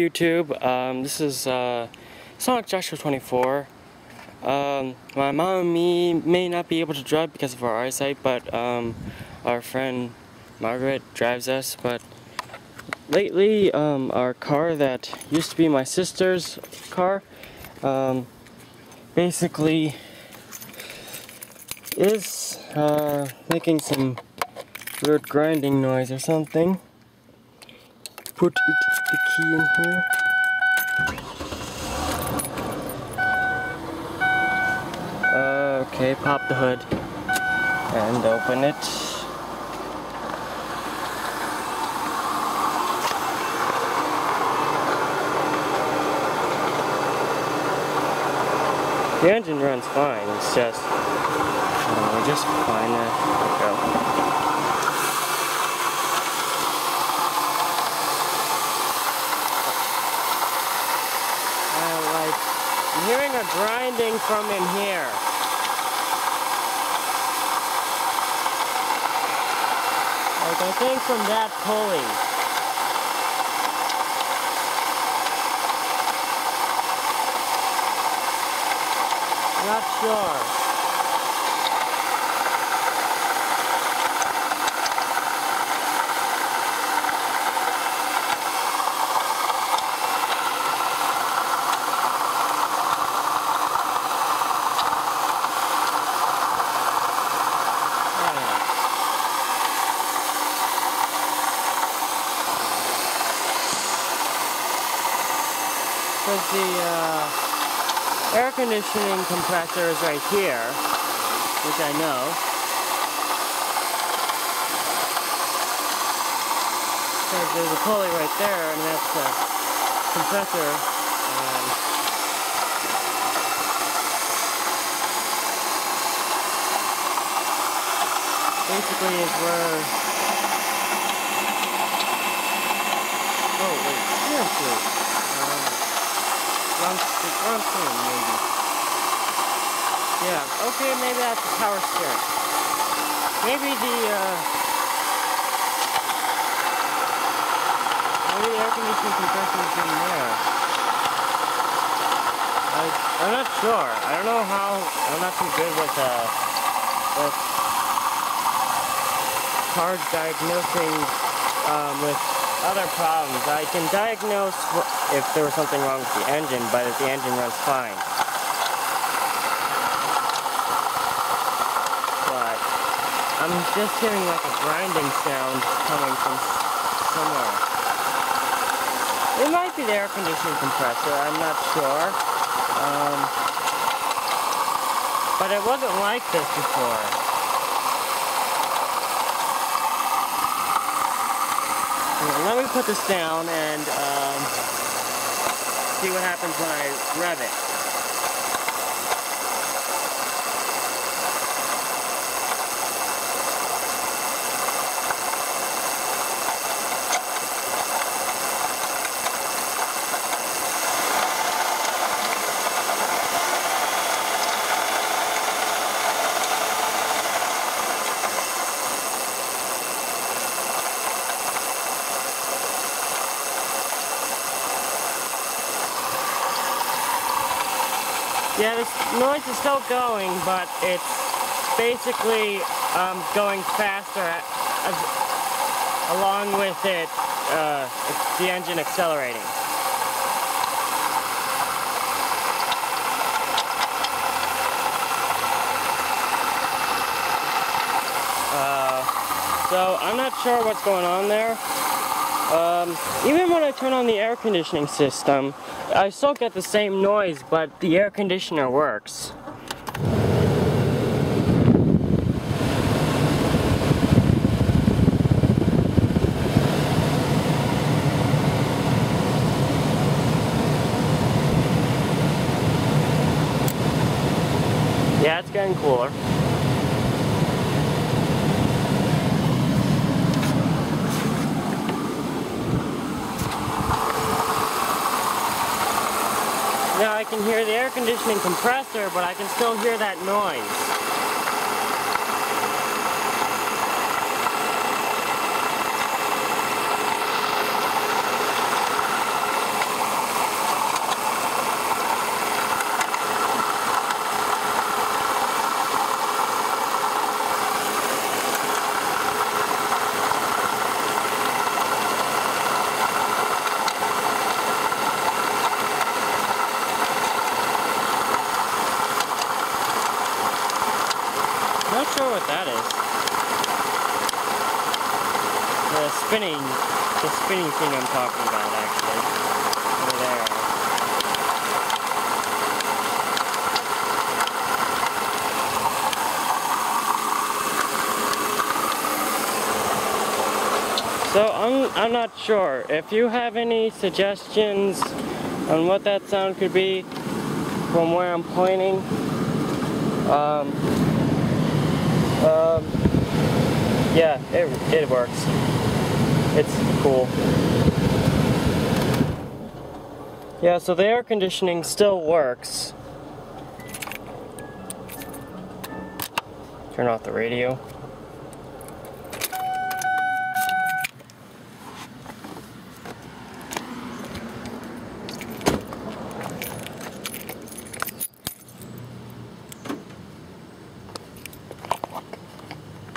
YouTube. This is Sonic Joshua 24. My mom and me may not be able to drive because of our eyesight, but our friend Margaret drives us. But lately, our car that used to be my sister's car, basically is making some weird grinding noise or something. Put the key in here. Okay, pop the hood and open it. The engine runs fine, it's just, we're just fine, go. I'm hearing a grinding from in here. Like, I think from that pulley. Not sure. Because the air conditioning compressor is right here, which I know. Because there's a pulley right there, and that's the compressor. Basically is where... Oh, wait, seriously. Wrong thing, maybe. Yeah, okay, maybe that's the power steering. Maybe the air conditioning compressor is in there. I'm not sure. I don't know how. I'm not too good with hard diagnosing with other problems. I can diagnose if there was something wrong with the engine, but if the engine runs fine. But I'm just hearing like a grinding sound coming from somewhere. It might be the air conditioning compressor, I'm not sure. But it wasn't like this before. Let me put this down and see what happens when I rev it. Yeah, this noise is still going, but it's basically going faster along with it, the engine accelerating. So I'm not sure what's going on there. Even when I turn on the air conditioning system, I still get the same noise, but the air conditioner works. Yeah, it's getting cooler. Now I can hear the air conditioning compressor, but I can still hear that noise. spinning thing I'm talking about, actually. Over there. So I'm not sure. If you have any suggestions on what that sound could be from where I'm pointing, yeah, it works. It's cool. Yeah, so the air conditioning still works. Turn off the radio.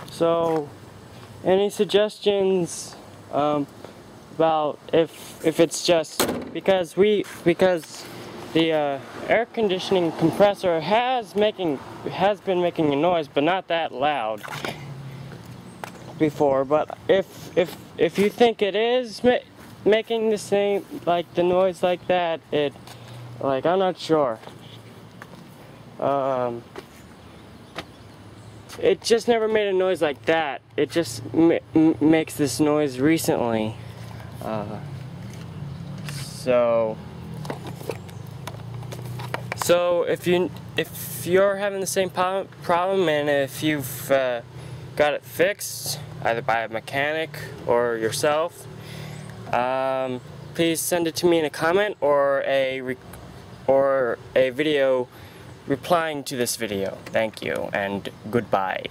So, any suggestions about if it's just because the air conditioning compressor has been making a noise, but not that loud before. But if you think it is making the same, like the noise like that, I'm not sure. It just never made a noise like that. It just makes this noise recently. So if you're having the same problem, and if you've got it fixed, either by a mechanic or yourself, please send it to me in a comment or a video replying to this video. Thank you and goodbye.